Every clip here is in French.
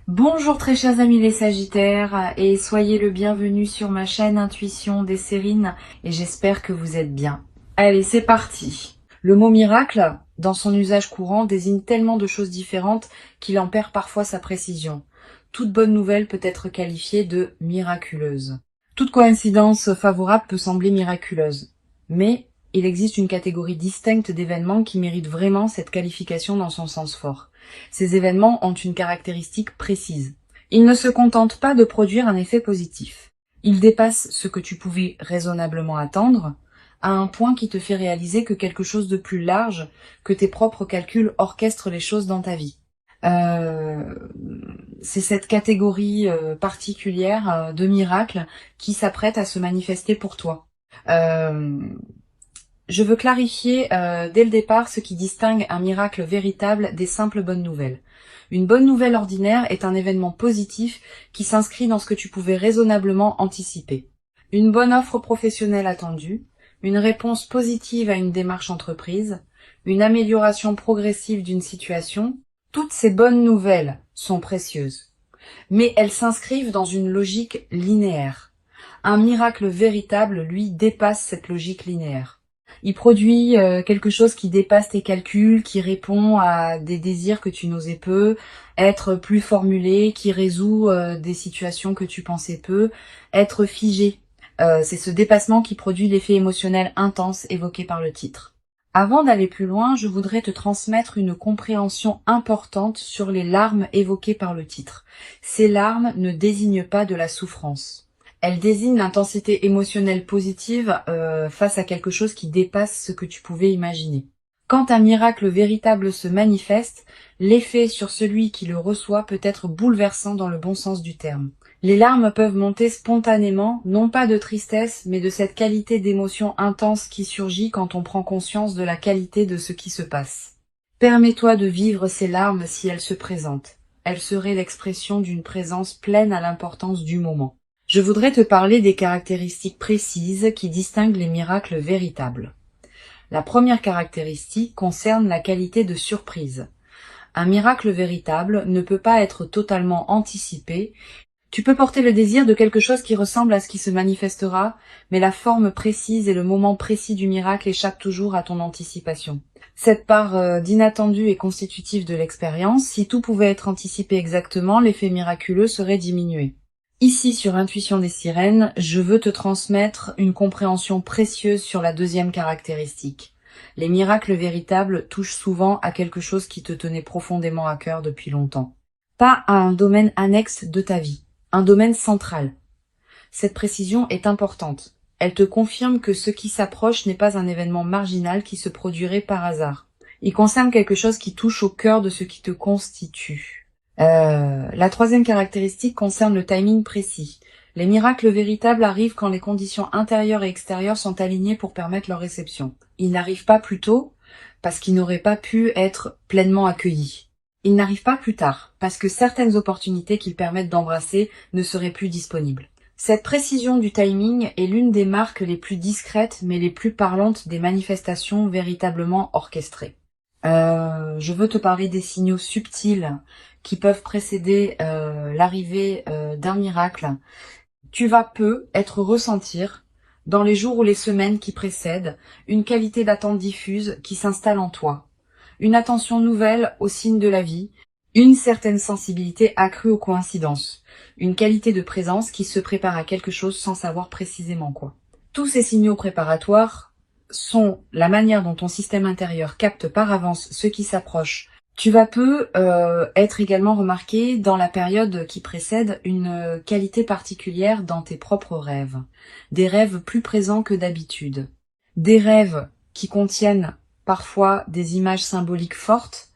Bonjour très chers amis les Sagittaires et soyez le bienvenu sur ma chaîne Intuition des Sérines et j'espère que vous êtes bien. Allez, c'est parti. Le mot miracle, dans son usage courant, désigne tellement de choses différentes qu'il en perd parfois sa précision. Toute bonne nouvelle peut être qualifiée de miraculeuse. Toute coïncidence favorable peut sembler miraculeuse, mais il existe une catégorie distincte d'événements qui méritent vraiment cette qualification dans son sens fort. Ces événements ont une caractéristique précise. Ils ne se contentent pas de produire un effet positif. Ils dépassent ce que tu pouvais raisonnablement attendre, à un point qui te fait réaliser que quelque chose de plus large que tes propres calculs orchestre les choses dans ta vie. C'est cette catégorie particulière de miracles qui s'apprête à se manifester pour toi. Je veux clarifier dès le départ ce qui distingue un miracle véritable des simples bonnes nouvelles. Une bonne nouvelle ordinaire est un événement positif qui s'inscrit dans ce que tu pouvais raisonnablement anticiper. Une bonne offre professionnelle attendue, une réponse positive à une démarche entreprise, une amélioration progressive d'une situation, toutes ces bonnes nouvelles sont précieuses. Mais elles s'inscrivent dans une logique linéaire. Un miracle véritable, lui, dépasse cette logique linéaire. Il produit quelque chose qui dépasse tes calculs, qui répond à des désirs que tu n'osais peu, être plus formulé, qui résout des situations que tu pensais peu, être figé. C'est ce dépassement qui produit l'effet émotionnel intense évoqué par le titre. Avant d'aller plus loin, je voudrais te transmettre une compréhension importante sur les larmes évoquées par le titre. Ces larmes ne désignent pas de la souffrance. Elle désigne l'intensité émotionnelle positive face à quelque chose qui dépasse ce que tu pouvais imaginer. Quand un miracle véritable se manifeste, l'effet sur celui qui le reçoit peut être bouleversant dans le bon sens du terme. Les larmes peuvent monter spontanément, non pas de tristesse, mais de cette qualité d'émotion intense qui surgit quand on prend conscience de la qualité de ce qui se passe. Permets-toi de vivre ces larmes si elles se présentent. Elles seraient l'expression d'une présence pleine à l'importance du moment. Je voudrais te parler des caractéristiques précises qui distinguent les miracles véritables. La première caractéristique concerne la qualité de surprise. Un miracle véritable ne peut pas être totalement anticipé. Tu peux porter le désir de quelque chose qui ressemble à ce qui se manifestera, mais la forme précise et le moment précis du miracle échappent toujours à ton anticipation. Cette part d'inattendu est constitutive de l'expérience. Si tout pouvait être anticipé exactement, l'effet miraculeux serait diminué. Ici, sur Intuition des Sirènes, je veux te transmettre une compréhension précieuse sur la deuxième caractéristique. Les miracles véritables touchent souvent à quelque chose qui te tenait profondément à cœur depuis longtemps. Pas à un domaine annexe de ta vie, un domaine central. Cette précision est importante. Elle te confirme que ce qui s'approche n'est pas un événement marginal qui se produirait par hasard. Il concerne quelque chose qui touche au cœur de ce qui te constitue. La troisième caractéristique concerne le timing précis. Les miracles véritables arrivent quand les conditions intérieures et extérieures sont alignées pour permettre leur réception. Ils n'arrivent pas plus tôt parce qu'ils n'auraient pas pu être pleinement accueillis. Ils n'arrivent pas plus tard parce que certaines opportunités qu'ils permettent d'embrasser ne seraient plus disponibles. Cette précision du timing est l'une des marques les plus discrètes mais les plus parlantes des manifestations véritablement orchestrées. Je veux te parler des signaux subtils qui peuvent précéder l'arrivée d'un miracle. Tu vas être ressentir, dans les jours ou les semaines qui précèdent, une qualité d'attente diffuse qui s'installe en toi, une attention nouvelle aux signes de la vie, une certaine sensibilité accrue aux coïncidences, une qualité de présence qui se prépare à quelque chose sans savoir précisément quoi. Tous ces signaux préparatoires sont la manière dont ton système intérieur capte par avance ce qui s'approche. Tu vas être également remarqué dans la période qui précède une qualité particulière dans tes propres rêves. Des rêves plus présents que d'habitude. Des rêves qui contiennent parfois des images symboliques fortes.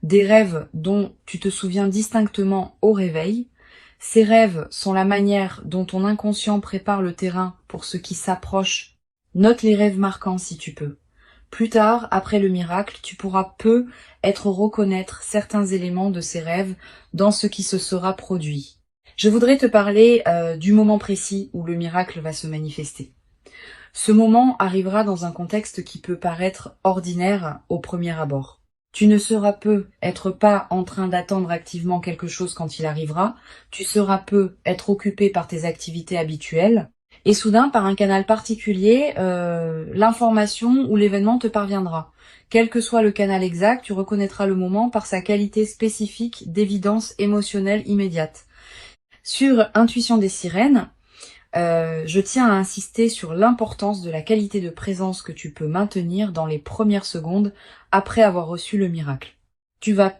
Des rêves dont tu te souviens distinctement au réveil. Ces rêves sont la manière dont ton inconscient prépare le terrain pour ce qui s'approche. Note les rêves marquants si tu peux. Plus tard, après le miracle, tu pourras reconnaître certains éléments de ces rêves dans ce qui se sera produit. Je voudrais te parler du moment précis où le miracle va se manifester. Ce moment arrivera dans un contexte qui peut paraître ordinaire au premier abord. Tu ne seras peu être pas en train d'attendre activement quelque chose quand il arrivera, tu seras peu être occupé par tes activités habituelles, et soudain, par un canal particulier, l'information ou l'événement te parviendra. Quel que soit le canal exact, tu reconnaîtras le moment par sa qualité spécifique d'évidence émotionnelle immédiate. Sur Intuition des sirènes, je tiens à insister sur l'importance de la qualité de présence que tu peux maintenir dans les premières secondes après avoir reçu le miracle. Tu vas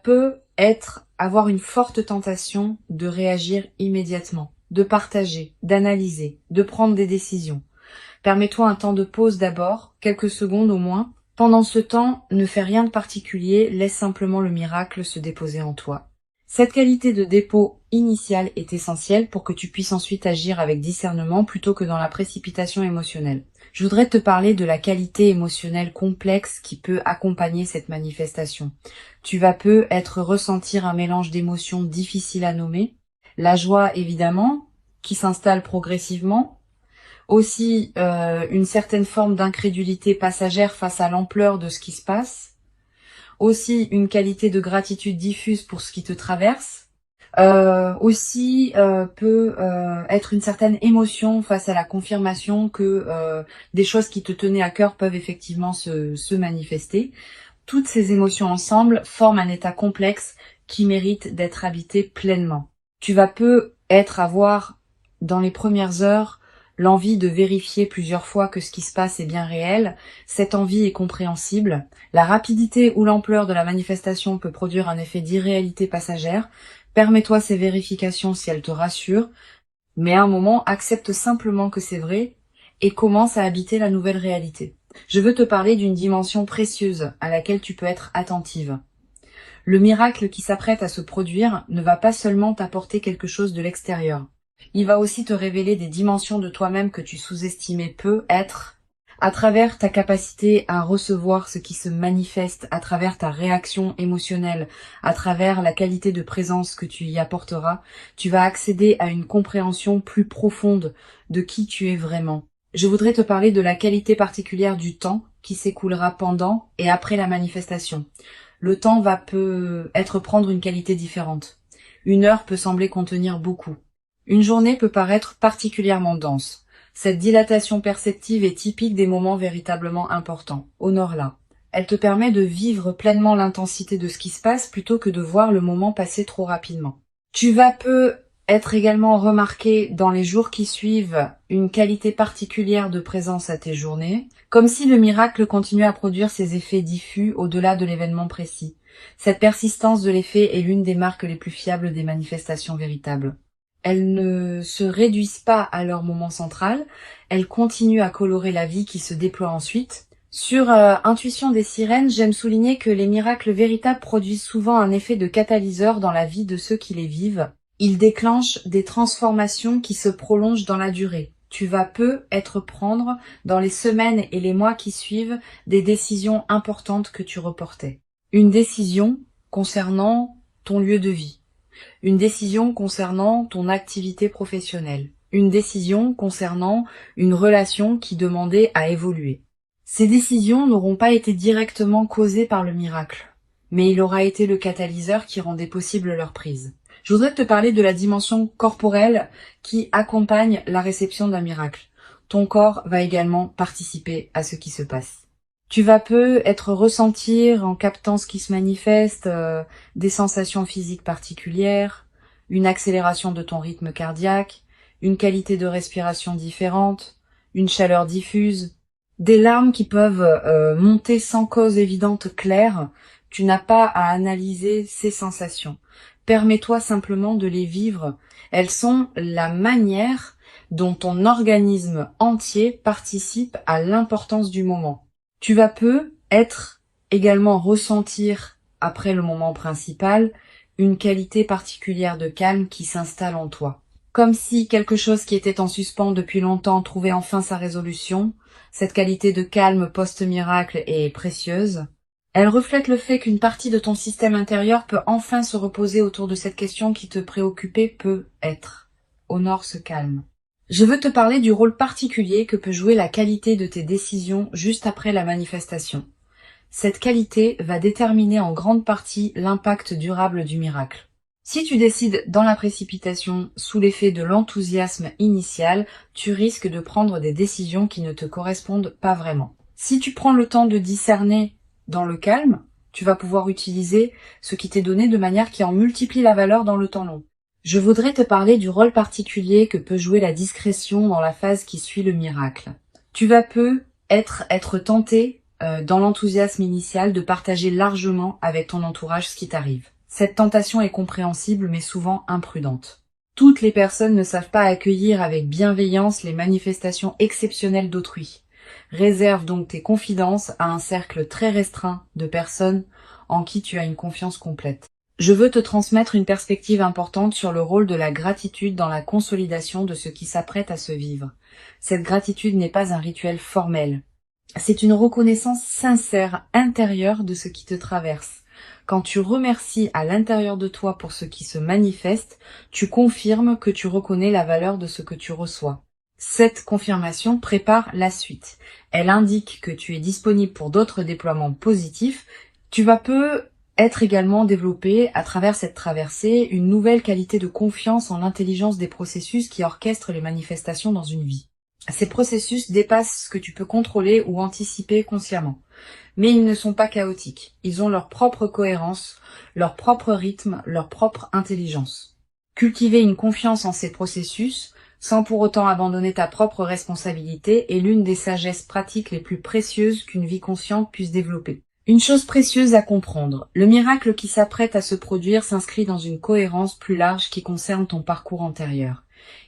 avoir une forte tentation de réagir immédiatement, de partager, d'analyser, de prendre des décisions. Permets-toi un temps de pause d'abord, quelques secondes au moins. Pendant ce temps, ne fais rien de particulier, laisse simplement le miracle se déposer en toi. Cette qualité de dépôt initial est essentielle pour que tu puisses ensuite agir avec discernement plutôt que dans la précipitation émotionnelle. Je voudrais te parler de la qualité émotionnelle complexe qui peut accompagner cette manifestation. Tu vas ressentir un mélange d'émotions difficiles à nommer. La joie, évidemment, qui s'installe progressivement. Aussi, une certaine forme d'incrédulité passagère face à l'ampleur de ce qui se passe. Aussi, une qualité de gratitude diffuse pour ce qui te traverse. Peut être une certaine émotion face à la confirmation que des choses qui te tenaient à cœur peuvent effectivement se manifester. Toutes ces émotions ensemble forment un état complexe qui mérite d'être habité pleinement. Tu vas avoir, dans les premières heures, l'envie de vérifier plusieurs fois que ce qui se passe est bien réel. Cette envie est compréhensible. La rapidité ou l'ampleur de la manifestation peut produire un effet d'irréalité passagère. Permets-toi ces vérifications si elles te rassurent, mais à un moment, accepte simplement que c'est vrai et commence à habiter la nouvelle réalité. Je veux te parler d'une dimension précieuse à laquelle tu peux être attentive. Le miracle qui s'apprête à se produire ne va pas seulement t'apporter quelque chose de l'extérieur. Il va aussi te révéler des dimensions de toi-même que tu sous-estimais être, à travers ta capacité à recevoir ce qui se manifeste, à travers ta réaction émotionnelle, à travers la qualité de présence que tu y apporteras, tu vas accéder à une compréhension plus profonde de qui tu es vraiment. Je voudrais te parler de la qualité particulière du temps qui s'écoulera pendant et après la manifestation. Le temps peut prendre une qualité différente. Une heure peut sembler contenir beaucoup. Une journée peut paraître particulièrement dense. Cette dilatation perceptive est typique des moments véritablement importants. Honore-la. Elle te permet de vivre pleinement l'intensité de ce qui se passe plutôt que de voir le moment passer trop rapidement. Tu vas être également remarqué dans les jours qui suivent une qualité particulière de présence à tes journées, comme si le miracle continuait à produire ses effets diffus au-delà de l'événement précis. Cette persistance de l'effet est l'une des marques les plus fiables des manifestations véritables. Elles ne se réduisent pas à leur moment central, elles continuent à colorer la vie qui se déploie ensuite. Sur Intuition des sirènes, j'aime souligner que les miracles véritables produisent souvent un effet de catalyseur dans la vie de ceux qui les vivent. Ils déclenchent des transformations qui se prolongent dans la durée. Tu vas prendre, dans les semaines et les mois qui suivent, des décisions importantes que tu reportais. Une décision concernant ton lieu de vie. Une décision concernant ton activité professionnelle. Une décision concernant une relation qui demandait à évoluer. Ces décisions n'auront pas été directement causées par le miracle, mais il aura été le catalyseur qui rendait possible leur prise. Je voudrais te parler de la dimension corporelle qui accompagne la réception d'un miracle. Ton corps va également participer à ce qui se passe. Tu vas ressentir, en captant ce qui se manifeste, des sensations physiques particulières, une accélération de ton rythme cardiaque, une qualité de respiration différente, une chaleur diffuse, des larmes qui peuvent monter sans cause évidente claire. Tu n'as pas à analyser ces sensations. Permets-toi simplement de les vivre. Elles sont la manière dont ton organisme entier participe à l'importance du moment. Tu vas également ressentir, après le moment principal, une qualité particulière de calme qui s'installe en toi. Comme si quelque chose qui était en suspens depuis longtemps trouvait enfin sa résolution. Cette qualité de calme post-miracle est précieuse. Elle reflète le fait qu'une partie de ton système intérieur peut enfin se reposer autour de cette question qui te préoccupait peut-être. Honore ce calme. Je veux te parler du rôle particulier que peut jouer la qualité de tes décisions juste après la manifestation. Cette qualité va déterminer en grande partie l'impact durable du miracle. Si tu décides dans la précipitation, sous l'effet de l'enthousiasme initial, tu risques de prendre des décisions qui ne te correspondent pas vraiment. Si tu prends le temps de discerner dans le calme, tu vas pouvoir utiliser ce qui t'est donné de manière qui en multiplie la valeur dans le temps long. Je voudrais te parler du rôle particulier que peut jouer la discrétion dans la phase qui suit le miracle. Tu vas être tenté, dans l'enthousiasme initial, de partager largement avec ton entourage ce qui t'arrive. Cette tentation est compréhensible mais souvent imprudente. Toutes les personnes ne savent pas accueillir avec bienveillance les manifestations exceptionnelles d'autrui. Réserve donc tes confidences à un cercle très restreint de personnes en qui tu as une confiance complète. Je veux te transmettre une perspective importante sur le rôle de la gratitude dans la consolidation de ce qui s'apprête à se vivre. Cette gratitude n'est pas un rituel formel. C'est une reconnaissance sincère, intérieure de ce qui te traverse. Quand tu remercies à l'intérieur de toi pour ce qui se manifeste, tu confirmes que tu reconnais la valeur de ce que tu reçois. Cette confirmation prépare la suite. Elle indique que tu es disponible pour d'autres déploiements positifs. Tu vas être également développé à travers cette traversée une nouvelle qualité de confiance en l'intelligence des processus qui orchestrent les manifestations dans une vie. Ces processus dépassent ce que tu peux contrôler ou anticiper consciemment. Mais ils ne sont pas chaotiques. Ils ont leur propre cohérence, leur propre rythme, leur propre intelligence. Cultiver une confiance en ces processus, sans pour autant abandonner ta propre responsabilité, est l'une des sagesses pratiques les plus précieuses qu'une vie consciente puisse développer. Une chose précieuse à comprendre, le miracle qui s'apprête à se produire s'inscrit dans une cohérence plus large qui concerne ton parcours antérieur.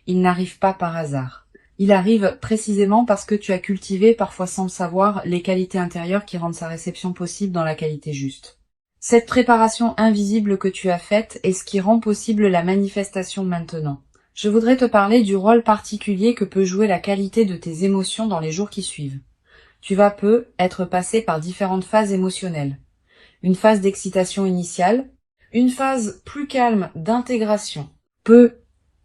Il n'arrive pas par hasard. Il arrive précisément parce que tu as cultivé, parfois sans le savoir, les qualités intérieures qui rendent sa réception possible dans la qualité juste. Cette préparation invisible que tu as faite est ce qui rend possible la manifestation maintenant. Je voudrais te parler du rôle particulier que peut jouer la qualité de tes émotions dans les jours qui suivent. Tu vas être passé par différentes phases émotionnelles. Une phase d'excitation initiale, une phase plus calme d'intégration, peut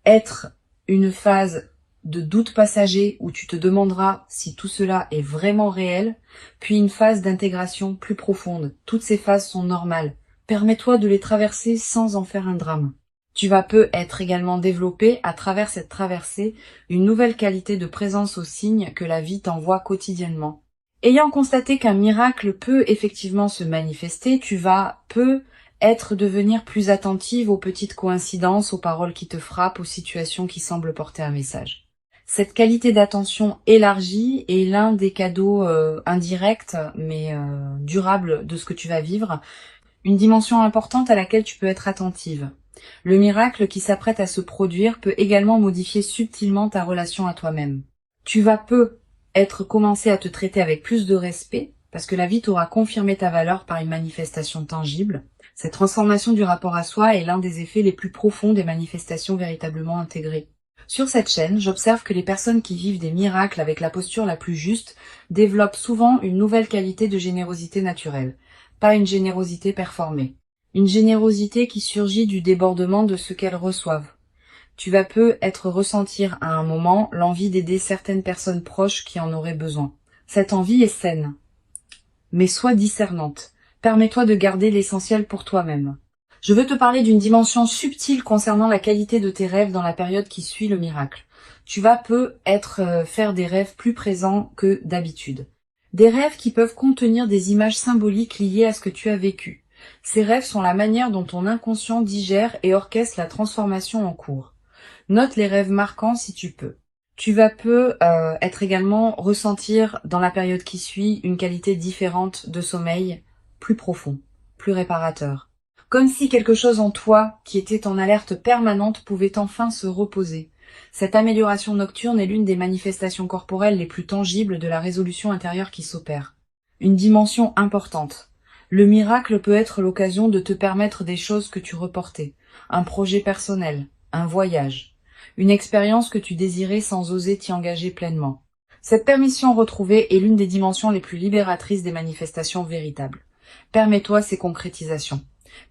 être une phase de doute passager où tu te demanderas si tout cela est vraiment réel, puis une phase d'intégration plus profonde. Toutes ces phases sont normales. Permets-toi de les traverser sans en faire un drame. Tu vas être également développer, à travers cette traversée, une nouvelle qualité de présence aux signes que la vie t'envoie quotidiennement. Ayant constaté qu'un miracle peut effectivement se manifester, tu vas devenir plus attentive aux petites coïncidences, aux paroles qui te frappent, aux situations qui semblent porter un message. Cette qualité d'attention élargie est l'un des cadeaux indirects mais durables de ce que tu vas vivre, une dimension importante à laquelle tu peux être attentive. Le miracle qui s'apprête à se produire peut également modifier subtilement ta relation à toi-même. Tu vas commencer à te traiter avec plus de respect, parce que la vie t'aura confirmé ta valeur par une manifestation tangible. Cette transformation du rapport à soi est l'un des effets les plus profonds des manifestations véritablement intégrées. Sur cette chaîne, j'observe que les personnes qui vivent des miracles avec la posture la plus juste développent souvent une nouvelle qualité de générosité naturelle, pas une générosité performée. Une générosité qui surgit du débordement de ce qu'elles reçoivent. Tu vas ressentir à un moment l'envie d'aider certaines personnes proches qui en auraient besoin. Cette envie est saine, mais sois discernante. Permets-toi de garder l'essentiel pour toi-même. Je veux te parler d'une dimension subtile concernant la qualité de tes rêves dans la période qui suit le miracle. Tu vas faire des rêves plus présents que d'habitude. Des rêves qui peuvent contenir des images symboliques liées à ce que tu as vécu. Ces rêves sont la manière dont ton inconscient digère et orchestre la transformation en cours. Note les rêves marquants si tu peux. Tu vas également ressentir dans la période qui suit une qualité différente de sommeil, plus profond, plus réparateur. Comme si quelque chose en toi, qui était en alerte permanente, pouvait enfin se reposer. Cette amélioration nocturne est l'une des manifestations corporelles les plus tangibles de la résolution intérieure qui s'opère. Une dimension importante. Le miracle peut être l'occasion de te permettre des choses que tu reportais. Un projet personnel, un voyage, une expérience que tu désirais sans oser t'y engager pleinement. Cette permission retrouvée est l'une des dimensions les plus libératrices des manifestations véritables. Permets-toi ces concrétisations.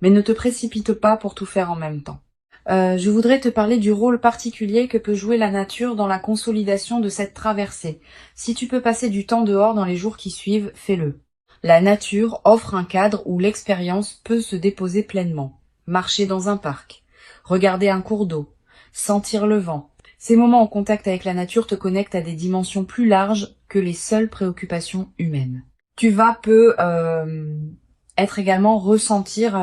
Mais ne te précipite pas pour tout faire en même temps. Je voudrais te parler du rôle particulier que peut jouer la nature dans la consolidation de cette traversée. Si tu peux passer du temps dehors dans les jours qui suivent, fais-le. La nature offre un cadre où l'expérience peut se déposer pleinement. Marcher dans un parc, regarder un cours d'eau, sentir le vent. Ces moments en contact avec la nature te connectent à des dimensions plus larges que les seules préoccupations humaines. Tu vas être également ressentir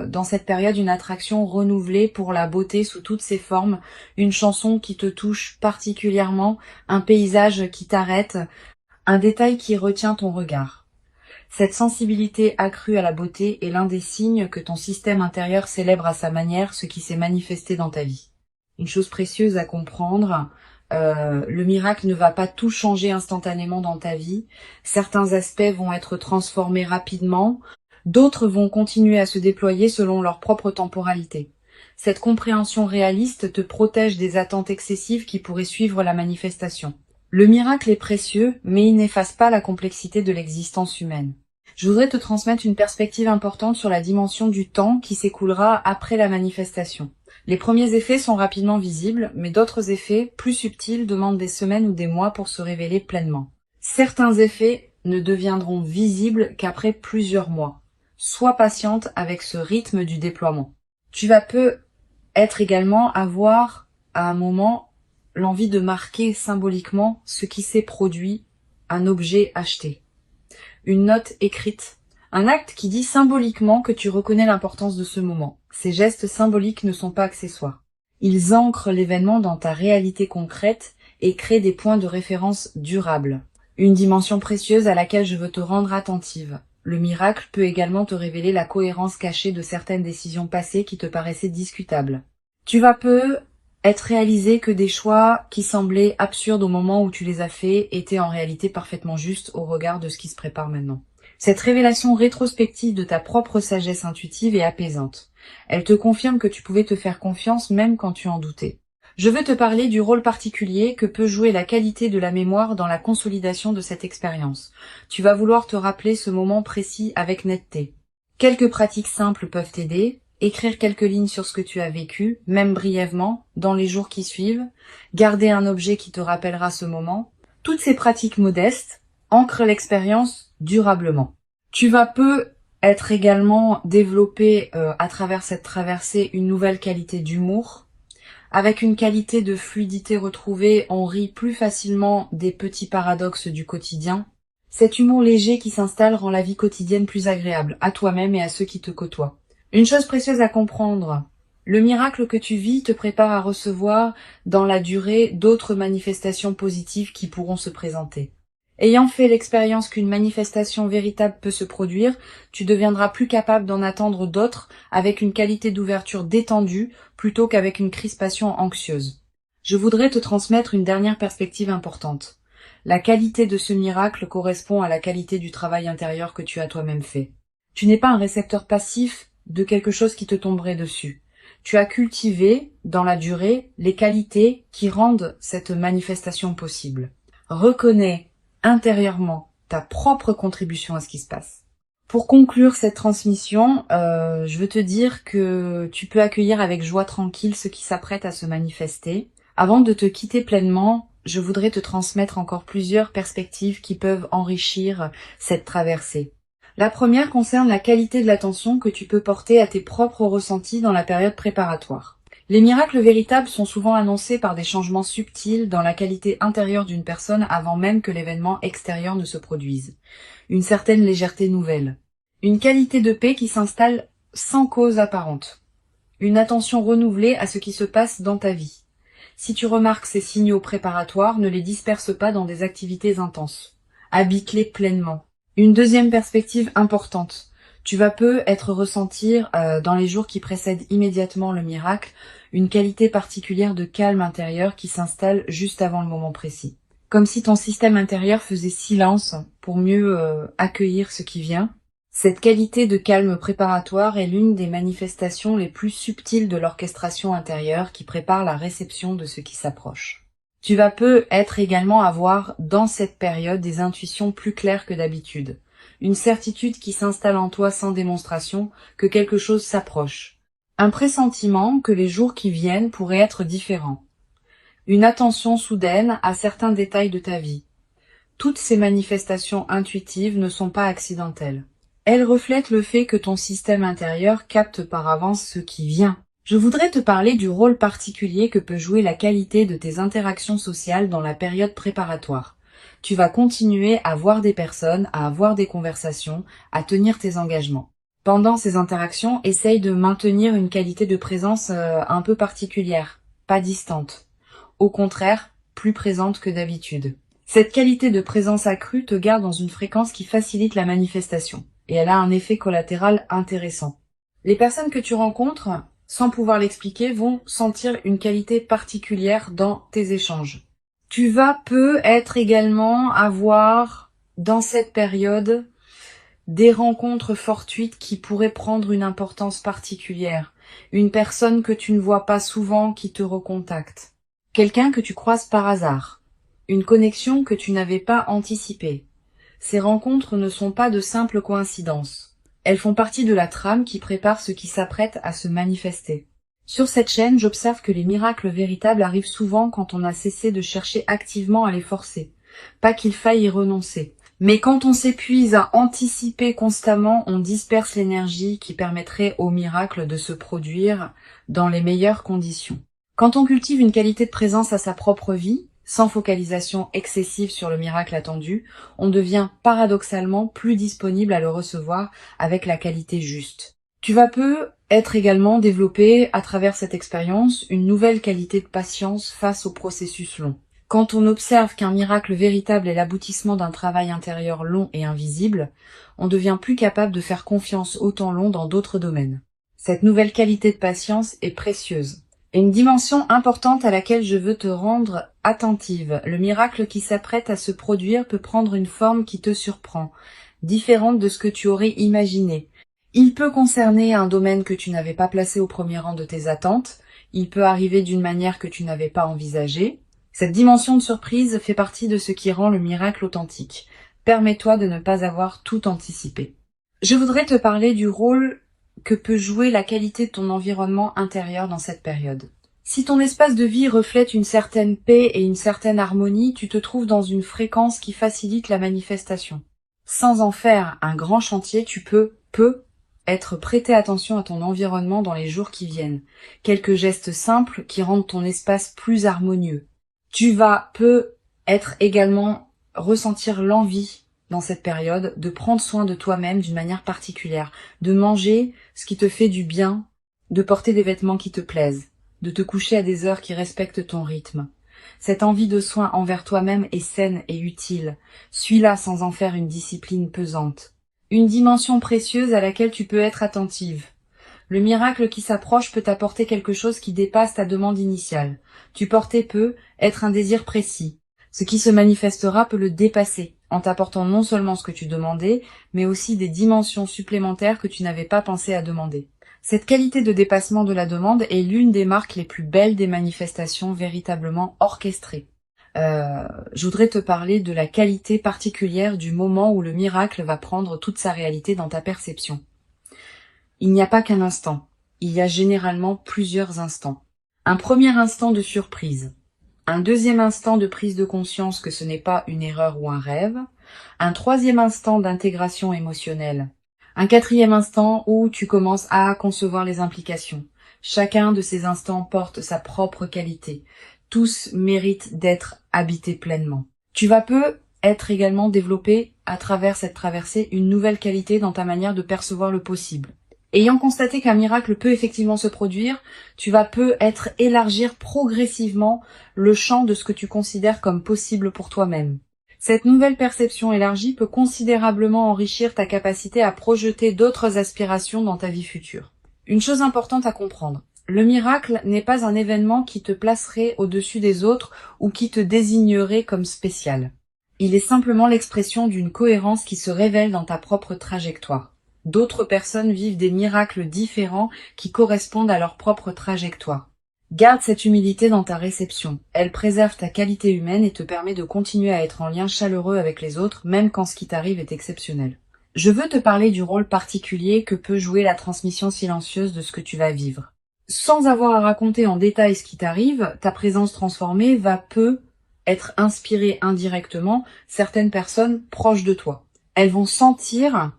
dans cette période une attraction renouvelée pour la beauté sous toutes ses formes, une chanson qui te touche particulièrement, un paysage qui t'arrête, un détail qui retient ton regard. Cette sensibilité accrue à la beauté est l'un des signes que ton système intérieur célèbre à sa manière ce qui s'est manifesté dans ta vie. Une chose précieuse à comprendre, le miracle ne va pas tout changer instantanément dans ta vie. Certains aspects vont être transformés rapidement, d'autres vont continuer à se déployer selon leur propre temporalité. Cette compréhension réaliste te protège des attentes excessives qui pourraient suivre la manifestation. Le miracle est précieux, mais il n'efface pas la complexité de l'existence humaine. Je voudrais te transmettre une perspective importante sur la dimension du temps qui s'écoulera après la manifestation. Les premiers effets sont rapidement visibles, mais d'autres effets, plus subtils, demandent des semaines ou des mois pour se révéler pleinement. Certains effets ne deviendront visibles qu'après plusieurs mois. Sois patiente avec ce rythme du déploiement. Tu vas peut-être également avoir, à un moment, l'envie de marquer symboliquement ce qui s'est produit, un objet acheté, une note écrite, un acte qui dit symboliquement que tu reconnais l'importance de ce moment. Ces gestes symboliques ne sont pas accessoires. Ils ancrent l'événement dans ta réalité concrète et créent des points de référence durables. Une dimension précieuse à laquelle je veux te rendre attentive. Le miracle peut également te révéler la cohérence cachée de certaines décisions passées qui te paraissaient discutables. Tu vas être réalisé que des choix qui semblaient absurdes au moment où tu les as faits étaient en réalité parfaitement justes au regard de ce qui se prépare maintenant. Cette révélation rétrospective de ta propre sagesse intuitive est apaisante. Elle te confirme que tu pouvais te faire confiance même quand tu en doutais. Je veux te parler du rôle particulier que peut jouer la qualité de la mémoire dans la consolidation de cette expérience. Tu vas vouloir te rappeler ce moment précis avec netteté. Quelques pratiques simples peuvent t'aider. Écrire quelques lignes sur ce que tu as vécu, même brièvement, dans les jours qui suivent, garder un objet qui te rappellera ce moment. Toutes ces pratiques modestes ancrent l'expérience durablement. Tu vas peut-être également développer à travers cette traversée une nouvelle qualité d'humour. Avec une qualité de fluidité retrouvée, on rit plus facilement des petits paradoxes du quotidien. Cet humour léger qui s'installe rend la vie quotidienne plus agréable, à toi-même et à ceux qui te côtoient. Une chose précieuse à comprendre, le miracle que tu vis te prépare à recevoir dans la durée d'autres manifestations positives qui pourront se présenter. Ayant fait l'expérience qu'une manifestation véritable peut se produire, tu deviendras plus capable d'en attendre d'autres avec une qualité d'ouverture détendue plutôt qu'avec une crispation anxieuse. Je voudrais te transmettre une dernière perspective importante. La qualité de ce miracle correspond à la qualité du travail intérieur que tu as toi-même fait. Tu n'es pas un récepteur passif de quelque chose qui te tomberait dessus. Tu as cultivé, dans la durée, les qualités qui rendent cette manifestation possible. Reconnais intérieurement ta propre contribution à ce qui se passe. Pour conclure cette transmission, je veux te dire que tu peux accueillir avec joie tranquille ce qui s'apprête à se manifester. Avant de te quitter pleinement, je voudrais te transmettre encore plusieurs perspectives qui peuvent enrichir cette traversée. La première concerne la qualité de l'attention que tu peux porter à tes propres ressentis dans la période préparatoire. Les miracles véritables sont souvent annoncés par des changements subtils dans la qualité intérieure d'une personne avant même que l'événement extérieur ne se produise. Une certaine légèreté nouvelle. Une qualité de paix qui s'installe sans cause apparente. Une attention renouvelée à ce qui se passe dans ta vie. Si tu remarques ces signaux préparatoires, ne les disperse pas dans des activités intenses. Habite-les pleinement. Une deuxième perspective importante. Tu vas peut-être ressentir dans les jours qui précèdent immédiatement le miracle une qualité particulière de calme intérieur qui s'installe juste avant le moment précis. Comme si ton système intérieur faisait silence pour mieux accueillir ce qui vient. Cette qualité de calme préparatoire est l'une des manifestations les plus subtiles de l'orchestration intérieure qui prépare la réception de ce qui s'approche. Tu vas peut-être également avoir dans cette période des intuitions plus claires que d'habitude. Une certitude qui s'installe en toi sans démonstration que quelque chose s'approche. Un pressentiment que les jours qui viennent pourraient être différents. Une attention soudaine à certains détails de ta vie. Toutes ces manifestations intuitives ne sont pas accidentelles. Elles reflètent le fait que ton système intérieur capte par avance ce qui vient. Je voudrais te parler du rôle particulier que peut jouer la qualité de tes interactions sociales dans la période préparatoire. Tu vas continuer à voir des personnes, à avoir des conversations, à tenir tes engagements. Pendant ces interactions, essaye de maintenir une qualité de présence un peu particulière, pas distante. Au contraire, plus présente que d'habitude. Cette qualité de présence accrue te garde dans une fréquence qui facilite la manifestation, et elle a un effet collatéral intéressant. Les personnes que tu rencontres, sans pouvoir l'expliquer, vont sentir une qualité particulière dans tes échanges. Tu vas peut-être également avoir, dans cette période, des rencontres fortuites qui pourraient prendre une importance particulière. Une personne que tu ne vois pas souvent qui te recontacte. Quelqu'un que tu croises par hasard. Une connexion que tu n'avais pas anticipée. Ces rencontres ne sont pas de simples coïncidences. Elles font partie de la trame qui prépare ce qui s'apprête à se manifester. Sur cette chaîne, j'observe que les miracles véritables arrivent souvent quand on a cessé de chercher activement à les forcer. Pas qu'il faille y renoncer. Mais quand on s'épuise à anticiper constamment, on disperse l'énergie qui permettrait au miracle de se produire dans les meilleures conditions. Quand on cultive une qualité de présence à sa propre vie, sans focalisation excessive sur le miracle attendu, on devient paradoxalement plus disponible à le recevoir avec la qualité juste. Tu vas être également développé à travers cette expérience une nouvelle qualité de patience face au processus long. Quand on observe qu'un miracle véritable est l'aboutissement d'un travail intérieur long et invisible, on devient plus capable de faire confiance au temps long dans d'autres domaines. Cette nouvelle qualité de patience est précieuse. Et une dimension importante à laquelle je veux te rendre attentive. Le miracle qui s'apprête à se produire peut prendre une forme qui te surprend, différente de ce que tu aurais imaginé. Il peut concerner un domaine que tu n'avais pas placé au premier rang de tes attentes, il peut arriver d'une manière que tu n'avais pas envisagée. Cette dimension de surprise fait partie de ce qui rend le miracle authentique. Permets-toi de ne pas avoir tout anticipé. Je voudrais te parler du rôle que peut jouer la qualité de ton environnement intérieur dans cette période. Si ton espace de vie reflète une certaine paix et une certaine harmonie, tu te trouves dans une fréquence qui facilite la manifestation. Sans en faire un grand chantier, tu peux être prêter attention à ton environnement dans les jours qui viennent. Quelques gestes simples qui rendent ton espace plus harmonieux. Tu vas être également ressentir l'envie dans cette période de prendre soin de toi-même d'une manière particulière, de manger ce qui te fait du bien, de porter des vêtements qui te plaisent, de te coucher à des heures qui respectent ton rythme. Cette envie de soin envers toi-même est saine et utile. Suis-la sans en faire une discipline pesante. Une dimension précieuse à laquelle tu peux être attentive. Le miracle qui s'approche peut t'apporter quelque chose qui dépasse ta demande initiale. Tu portais être un désir précis. Ce qui se manifestera peut le dépasser, en t'apportant non seulement ce que tu demandais, mais aussi des dimensions supplémentaires que tu n'avais pas pensé à demander. Cette qualité de dépassement de la demande est l'une des marques les plus belles des manifestations véritablement orchestrées. Je voudrais te parler de la qualité particulière du moment où le miracle va prendre toute sa réalité dans ta perception. Il n'y a pas qu'un instant, il y a généralement plusieurs instants. Un premier instant de surprise, un deuxième instant de prise de conscience que ce n'est pas une erreur ou un rêve, un troisième instant d'intégration émotionnelle, un quatrième instant où tu commences à concevoir les implications. Chacun de ces instants porte sa propre qualité. Tous méritent d'être habités pleinement. Tu vas être également développé à travers cette traversée une nouvelle qualité dans ta manière de percevoir le possible. Ayant constaté qu'un miracle peut effectivement se produire, tu vas être élargir progressivement le champ de ce que tu considères comme possible pour toi-même. Cette nouvelle perception élargie peut considérablement enrichir ta capacité à projeter d'autres aspirations dans ta vie future. Une chose importante à comprendre, le miracle n'est pas un événement qui te placerait au-dessus des autres ou qui te désignerait comme spécial. Il est simplement l'expression d'une cohérence qui se révèle dans ta propre trajectoire. D'autres personnes vivent des miracles différents qui correspondent à leur propre trajectoire. Garde cette humilité dans ta réception. Elle préserve ta qualité humaine et te permet de continuer à être en lien chaleureux avec les autres, même quand ce qui t'arrive est exceptionnel. Je veux te parler du rôle particulier que peut jouer la transmission silencieuse de ce que tu vas vivre. Sans avoir à raconter en détail ce qui t'arrive, ta présence transformée va être inspiré indirectement certaines personnes proches de toi. Elles vont sentir,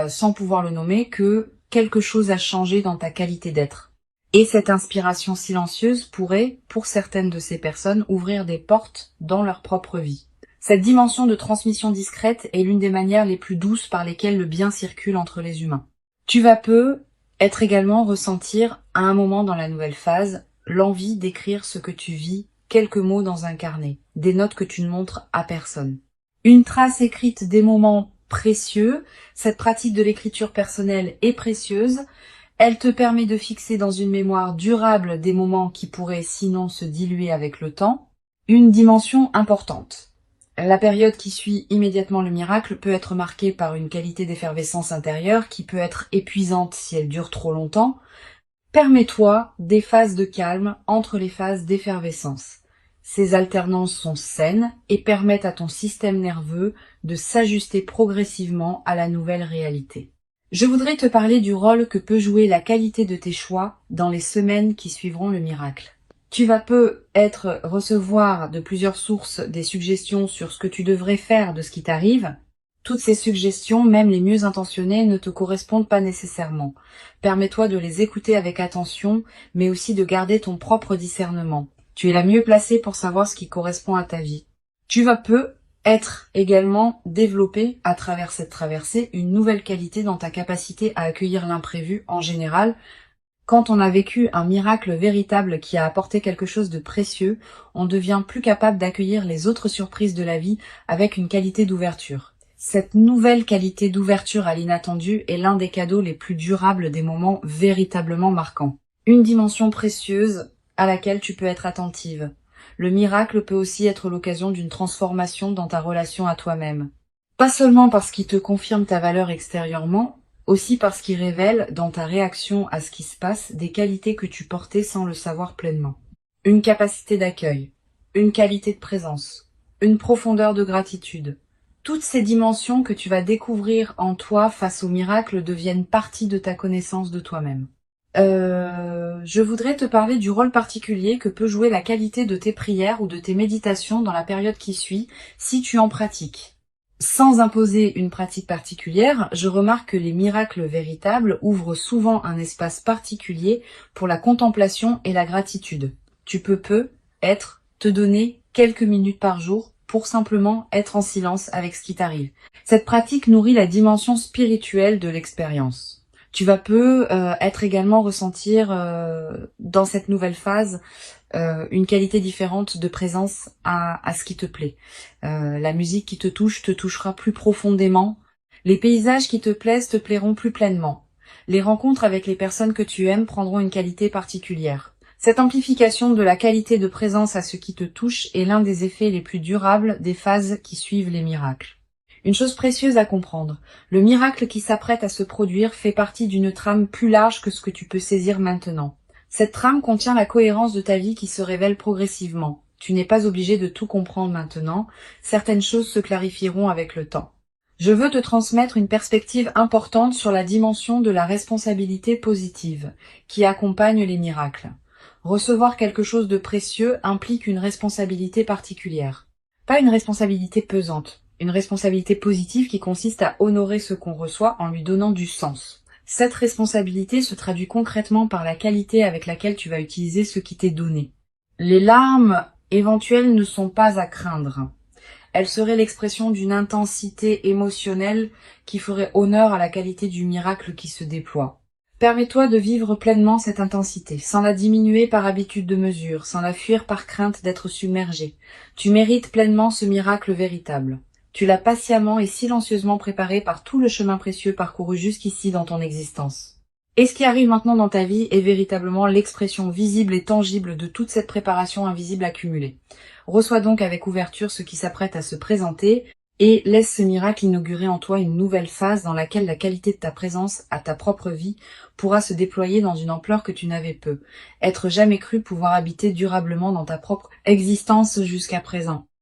sans pouvoir le nommer, que quelque chose a changé dans ta qualité d'être. Et cette inspiration silencieuse pourrait, pour certaines de ces personnes, ouvrir des portes dans leur propre vie. Cette dimension de transmission discrète est l'une des manières les plus douces par lesquelles le bien circule entre les humains. Tu vas peu être également ressentir, à un moment dans la nouvelle phase, l'envie d'écrire ce que tu vis, quelques mots dans un carnet, des notes que tu ne montres à personne. Une trace écrite des moments précieux, cette pratique de l'écriture personnelle est précieuse. Elle te permet de fixer dans une mémoire durable des moments qui pourraient sinon se diluer avec le temps. Une dimension importante. La période qui suit immédiatement le miracle peut être marquée par une qualité d'effervescence intérieure qui peut être épuisante si elle dure trop longtemps. Permets-toi des phases de calme entre les phases d'effervescence. Ces alternances sont saines et permettent à ton système nerveux de s'ajuster progressivement à la nouvelle réalité. Je voudrais te parler du rôle que peut jouer la qualité de tes choix dans les semaines qui suivront le miracle. Tu vas recevoir de plusieurs sources des suggestions sur ce que tu devrais faire de ce qui t'arrive. Toutes ces suggestions, même les mieux intentionnées, ne te correspondent pas nécessairement. Permets-toi de les écouter avec attention, mais aussi de garder ton propre discernement. Tu es la mieux placée pour savoir ce qui correspond à ta vie. Tu vas être également développé à travers cette traversée une nouvelle qualité dans ta capacité à accueillir l'imprévu en général. Quand on a vécu un miracle véritable qui a apporté quelque chose de précieux, on devient plus capable d'accueillir les autres surprises de la vie avec une qualité d'ouverture. Cette nouvelle qualité d'ouverture à l'inattendu est l'un des cadeaux les plus durables des moments véritablement marquants. Une dimension précieuse à laquelle tu peux être attentive. Le miracle peut aussi être l'occasion d'une transformation dans ta relation à toi-même. Pas seulement parce qu'il te confirme ta valeur extérieurement, aussi parce qu'il révèle dans ta réaction à ce qui se passe des qualités que tu portais sans le savoir pleinement. Une capacité d'accueil, une qualité de présence, une profondeur de gratitude. Toutes ces dimensions que tu vas découvrir en toi face au miracle deviennent partie de ta connaissance de toi-même. Je voudrais te parler du rôle particulier que peut jouer la qualité de tes prières ou de tes méditations dans la période qui suit, si tu en pratiques. Sans imposer une pratique particulière, je remarque que les miracles véritables ouvrent souvent un espace particulier pour la contemplation et la gratitude. Tu peux te donner quelques minutes par jour pour simplement être en silence avec ce qui t'arrive. Cette pratique nourrit la dimension spirituelle de l'expérience. Tu vas être également ressentir dans cette nouvelle phase une qualité différente de présence à ce qui te plaît. La musique qui te touchera plus profondément. Les paysages qui te plaisent te plairont plus pleinement. Les rencontres avec les personnes que tu aimes prendront une qualité particulière. Cette amplification de la qualité de présence à ce qui te touche est l'un des effets les plus durables des phases qui suivent les miracles. Une chose précieuse à comprendre, le miracle qui s'apprête à se produire fait partie d'une trame plus large que ce que tu peux saisir maintenant. Cette trame contient la cohérence de ta vie qui se révèle progressivement. Tu n'es pas obligé de tout comprendre maintenant, certaines choses se clarifieront avec le temps. Je veux te transmettre une perspective importante sur la dimension de la responsabilité positive qui accompagne les miracles. Recevoir quelque chose de précieux implique une responsabilité particulière. Pas une responsabilité pesante. Une responsabilité positive qui consiste à honorer ce qu'on reçoit en lui donnant du sens. Cette responsabilité se traduit concrètement par la qualité avec laquelle tu vas utiliser ce qui t'est donné. Les larmes éventuelles ne sont pas à craindre. Elles seraient l'expression d'une intensité émotionnelle qui ferait honneur à la qualité du miracle qui se déploie. Permets-toi de vivre pleinement cette intensité, sans la diminuer par habitude de mesure, sans la fuir par crainte d'être submergé. Tu mérites pleinement ce miracle véritable. Tu l'as patiemment et silencieusement préparé par tout le chemin précieux parcouru jusqu'ici dans ton existence. Et ce qui arrive maintenant dans ta vie est véritablement l'expression visible et tangible de toute cette préparation invisible accumulée. Reçois donc avec ouverture ce qui s'apprête à se présenter et laisse ce miracle inaugurer en toi une nouvelle phase dans laquelle la qualité de ta présence à ta propre vie pourra se déployer dans une ampleur que tu n'avais être jamais cru pouvoir habiter durablement dans ta propre existence jusqu'à présent.